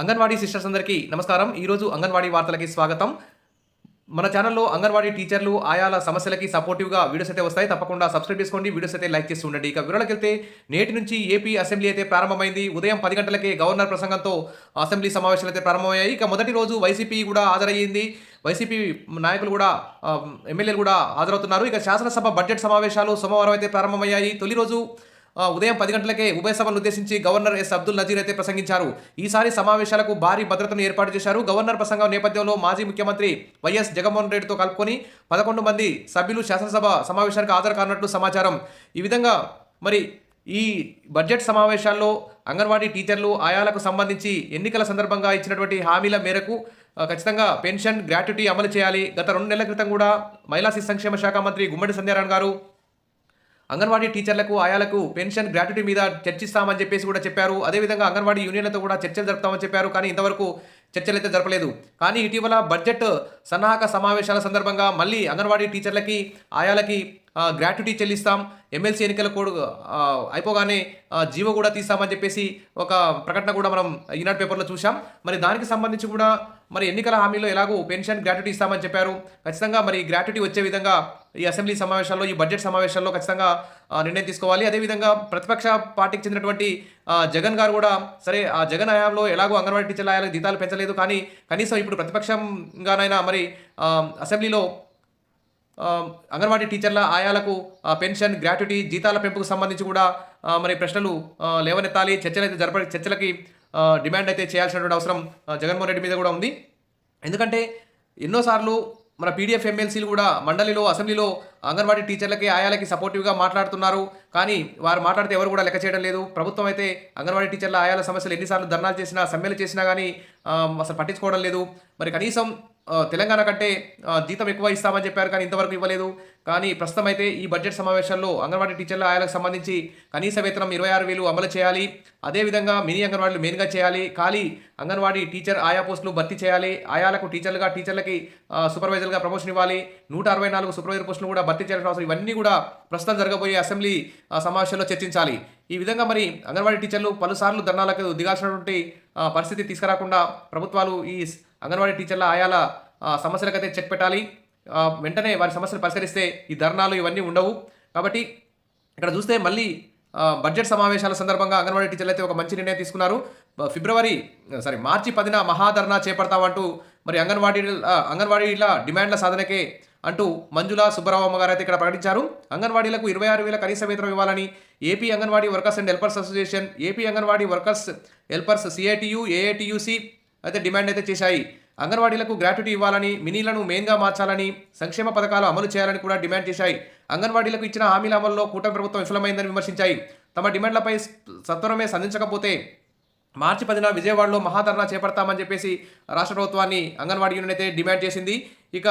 Anganwadi sisters అందరికీ నమస్కారం. ఈరోజు అంగన్వాడీ వార్తలకి స్వాగతం. మన ఛానల్లో అంగన్వాడీ టీచర్లు ఆయాల సమస్యలకి సపోర్టివ్‌గా వీడియోస్ అయితే వస్తాయి. తప్పకుండా సబ్స్క్రైబ్ చేసుకోండి. వీడియోస్ అయితే లైక్ చేస్తూ ఉండండి. ఇక వివరాలకెళ్తే నేటి నుంచి ఏపీ అసెంబ్లీ అయితే ప్రారంభమైంది. ఉదయం 10 గంటలకే గవర్నర్ ప్రసంగంతో అసెంబ్లీ సమావేశాలు అయితే ప్రారంభమయ్యాయి. ఇక మొదటి రోజు వైసీపీ కూడా హాజరయ్యింది. వైసీపీ నాయకులు కూడా ఎమ్మెల్యేలు కూడా హాజరవుతున్నారు. ఇక శాసనసభ బడ్జెట్ సమావేశాలు సోమవారం అయితే ప్రారంభమయ్యాయి. తొలి రోజు ఉదయం 10 గంటలకే ఉభయ సభలను ఉద్దేశించి గవర్నర్ ఎస్ అబ్దుల్ నజీర్ అయితే ప్రసంగించారు. ఈసారి సమావేశాలకు భారీ భద్రతను ఏర్పాటు చేశారు. గవర్నర్ ప్రసంగం నేపథ్యంలో మాజీ ముఖ్యమంత్రి వైఎస్ జగన్మోహన్ రెడ్డితో కలుపుకొని 11 మంది సభ్యులు శాసనసభ సమావేశానికి హాజరు కానున్నట్లు సమాచారం. ఈ విధంగా మరి ఈ బడ్జెట్ సమావేశాల్లో అంగన్వాడీ టీచర్లు ఆయాలకు సంబంధించి ఎన్నికల సందర్భంగా ఇచ్చినటువంటి హామీల మేరకు ఖచ్చితంగా పెన్షన్ గ్రాట్యుటీ అమలు చేయాలి. గత 2 నెలల క్రితం కూడా మహిళా శిశు సంక్షేమ శాఖ మంత్రి గుమ్మడి సంధ్యారాయణ గారు అంగన్వాడీ టీచర్లకు ఆయాలకు పెన్షన్ గ్రాట్యుటీ మీద చర్చిస్తామని చెప్పేసి కూడా చెప్పారు. అదేవిధంగా అంగన్వాడీ యూనియన్లతో కూడా చర్చలు జరుపుతామని చెప్పారు. కానీ ఇంతవరకు చర్చలు అయితే జరపలేదు. కానీ ఇటీవల బడ్జెట్ సన్నాహక సమావేశాల సందర్భంగా మళ్ళీ అంగన్వాడీ టీచర్లకి ఆయాలకి గ్రాట్యుటీ చెల్లిస్తాం, ఎమ్మెల్సీ ఎన్నికల కోడ్ అయిపోగానే జీవో కూడా తీస్తామని చెప్పేసి ఒక ప్రకటన కూడా మనం ఈనాడు పేపర్లో చూసాం. మరి దానికి సంబంధించి కూడా మరి ఎన్నికల హామీలో ఎలాగో పెన్షన్ గ్రాట్యుటీ ఇస్తామని చెప్పారు. ఖచ్చితంగా మరి గ్రాట్యుటీ వచ్చే విధంగా ఈ అసెంబ్లీ సమావేశాల్లో ఈ బడ్జెట్ సమావేశాల్లో ఖచ్చితంగా నిర్ణయం తీసుకోవాలి. అదేవిధంగా ప్రతిపక్ష పార్టీకి చెందినటువంటి జగన్ గారు కూడా సరే ఆ జగన్ హయాంలో ఎలాగో అంగన్వాడీ టీచర్ల ఆయాలకు జీతాలు పెంచలేదు, కానీ కనీసం ఇప్పుడు ప్రతిపక్షంగానైనా మరి అసెంబ్లీలో అంగన్వాడీ టీచర్ల ఆయాలకు పెన్షన్ గ్రాట్యుటీ జీతాల పెంపుకు సంబంధించి కూడా మరి ప్రశ్నలు లేవనెత్తాలి, చర్చలకి డిమాండ్ అయితే చేయాల్సినటువంటి అవసరం జగన్మోహన్ రెడ్డి మీద కూడా ఉంది. ఎందుకంటే ఎన్నోసార్లు మన పీడీఎఫ్ ఎమ్మెల్సీలు కూడా మండలిలో అసెంబ్లీలో అంగన్వాడీ టీచర్లకి ఆయాలకి సపోర్టివ్గా మాట్లాడుతున్నారు. కానీ వారు మాట్లాడితే ఎవరు కూడా లెక్క చేయడం లేదు. ప్రభుత్వం అయితే అంగన్వాడీ టీచర్ల ఆయాల సమస్యలు ఎన్నిసార్లు ధర్నాలు చేసినా సమ్మెలు చేసినా కానీ అసలు పట్టించుకోవడం లేదు. మరి కనీసం తెలంగాణ కంటే జీతం ఎక్కువ ఇస్తామని చెప్పారు, కానీ ఇంతవరకు ఇవ్వలేదు. కానీ ప్రస్తుతం అయితే ఈ బడ్జెట్ సమావేశాల్లో అంగన్వాడీ టీచర్ల ఆయాలకు సంబంధించి కనీస వేతనం 26,000 అమలు చేయాలి. అదేవిధంగా మినీ అంగన్వాడీలు మెయిన్గా చేయాలి. ఖాళీ అంగన్వాడీ టీచర్ ఆయా పోస్టులు భర్తీ చేయాలి. ఆయాలకు టీచర్లకి సూపర్వైజర్గా ప్రమోషన్ ఇవ్వాలి. 164 సూపర్వైజర్ పోస్టులు కూడా భర్తీ చేయాల్సిన అవసరం. ఇవన్నీ కూడా ప్రస్తుతం జరగబోయే అసెంబ్లీ సమావేశాల్లో చర్చించాలి. ఈ విధంగా మరి అంగన్వాడీ టీచర్లు పలుసార్లు ధర్నాలకు దిగాల్సినటువంటి పరిస్థితి తీసుకురాకుండా ప్రభుత్వాలు ఈ అంగన్వాడీ టీచర్ల ఆయాల సమస్యలకైతే చెక్ పెట్టాలి. వెంటనే వారి సమస్యలు పరిష్కరిస్తే ఈ ధర్నాలు ఇవన్నీ ఉండవు. కాబట్టి ఇక్కడ చూస్తే మళ్ళీ బడ్జెట్ సమావేశాల సందర్భంగా అంగన్వాడీ టీచర్లు అయితే ఒక మంచి నిర్ణయం తీసుకున్నారు. మార్చి 10న మహాధర్నా చేపడతామంటూ మరి అంగన్వాడీల డిమాండ్ల సాధనకే అంటూ మంజుల సుబ్బరావమ్మ గారు అయితే ఇక్కడ ప్రకటించారు. అంగన్వాడీలకు 26,000 కనీస వేతనం ఇవ్వాలని AP anganwadi workers and helpers association, AP anganwadi workers helpers CITU, AITUC అయితే డిమాండ్ అయితే చేశాయి. అంగన్వాడీలకు గ్రాట్యుటీ ఇవ్వాలని, మినీలను మెయిన్గా మార్చాలని, సంక్షేమ పథకాలు అమలు చేయాలని కూడా డిమాండ్ చేశాయి. అంగన్వాడీలకు ఇచ్చిన హామీల అమలులో కూటమి ప్రభుత్వం విఫలమైందని విమర్శించాయి. తమ డిమాండ్లపై సత్వరమే స్పందించకపోతే మార్చి 10న విజయవాడలో మహాధర్నా చేపడతామని చెప్పేసి రాష్ట్ర ప్రభుత్వాన్ని అంగన్వాడీ యూనియన్ అయితే డిమాండ్ చేసింది. ఇక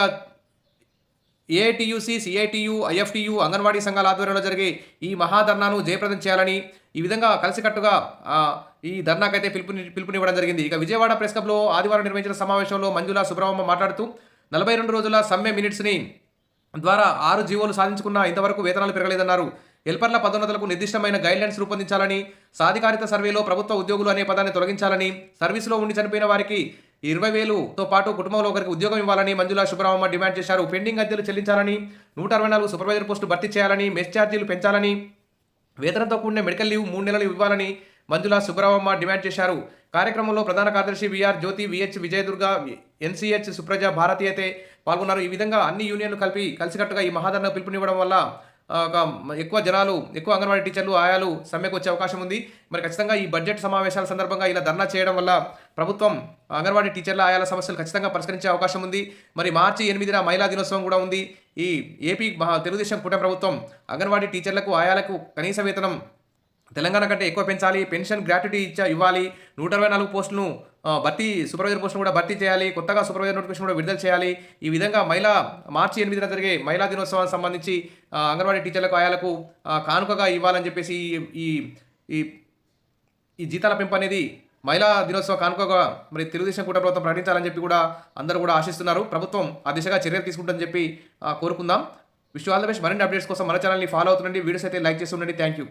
ఏఐటియుసి, సిఐటియు, ఐఎఫ్టియు అంగన్వాడీ సంఘాల ఆధ్వర్యంలో జరిగే ఈ మహాధర్నాను జయప్రదం చేయాలని ఈ విధంగా కలిసికట్టుగా ఈ ధర్నాకైతే పిలుపునివ్వడం జరిగింది. ఇక విజయవాడ ప్రెస్ క్లబ్లో ఆదివారం నిర్వహించిన సమావేశంలో మంజుల సుబ్రహ్మణ్యం మాట్లాడుతూ 42 రోజుల సమ్మె మినిట్స్ని ద్వారా 6 జీవోలు సాధించుకున్న ఇంతవరకు వేతనాలు పెరగలేదన్నారు. హెల్పర్ల పదోన్నతులకు నిర్దిష్టమైన గైడ్లైన్స్ రూపొందించాలని, సాధికారిత సర్వేలో ప్రభుత్వ ఉద్యోగులు అనే పదాన్ని తొలగించాలని, సర్వీసులో ఉండి చనిపోయిన వారికి 20,000తో పాటు కుటుంబంలో ఒకరికి ఉద్యోగం ఇవ్వాలని మంజుల సుబ్రహ్మణ్యం డిమాండ్ చేశారు. పెండింగ్ అద్దెలు చెల్లించాలని, 164 సూపర్వైజర్ పోస్టులు భర్తీ చేయాలని, మెస్ ఛార్జీలు పెంచాలని, వేతనంతో కూడిన మెడికల్ లీవ్ 3 నెలలు ఇవ్వాలని మంజుల సుబ్బరావమ్మ డిమాండ్ చేశారు. కార్యక్రమంలో ప్రధాన కార్యదర్శి విఆర్ జ్యోతి, విహెచ్ విజయదుర్గ, ఎన్సీహెచ్ సుప్రజ భారతి అయితే పాల్గొన్నారు. ఈ విధంగా అన్ని యూనియన్లు కలిసికట్టుగా ఈ మహాధర్నా పిలుపునివ్వడం వల్ల ఎక్కువ అంగన్వాడీ టీచర్లు ఆయాలు సమ్మెకు వచ్చే అవకాశం ఉంది. మరి ఖచ్చితంగా ఈ బడ్జెట్ సమావేశాల సందర్భంగా ఇలా ధర్నా చేయడం వల్ల ప్రభుత్వం అంగన్వాడీ టీచర్ల ఆయాల సమస్యలు ఖచ్చితంగా పరిష్కరించే అవకాశం ఉంది. మరి మార్చి 8న మహిళా దినోత్సవం కూడా ఉంది. ఈ ఏపీ తెలుగుదేశం కూటమి ప్రభుత్వం అంగన్వాడీ టీచర్లకు ఆయాలకు కనీస వేతనం తెలంగాణ కంటే ఎక్కువ పెంచాలి, పెన్షన్ గ్రాట్యుటీ ఇవ్వాలి, 124 పోస్టులను సూపర్వైజర్ పోస్టులు కూడా భర్తీ చేయాలి, కొత్తగా సూపర్వైజర్ నోటిఫికేషన్ కూడా విడుదల చేయాలి. ఈ విధంగా మార్చి 8న జరిగే మహిళా దినోత్సవానికి సంబంధించి అంగన్వాడీ టీచర్లకు ఆయాలకు కానుకగా ఇవ్వాలని చెప్పేసి ఈ జీతాల పెంపు అనేది మహిళా దినోత్సవ కానుకగా మరి తెలుగుదేశం కూటమి ప్రభుత్వం ప్రకటించాలని చెప్పి కూడా అందరూ కూడా ఆశిస్తున్నారు. ప్రభుత్వం ఆ దిశగా చర్యలు తీసుకుంటుందని చెప్పి కోరుకుందాం. Wish all the best. మరిన్ని అప్డేట్స్ కోసం మన ఛానల్ని ఫాలో అవుతుండండి. వీడియోస్ అయితే లైక్ చేసి ఉండండి. Thank you.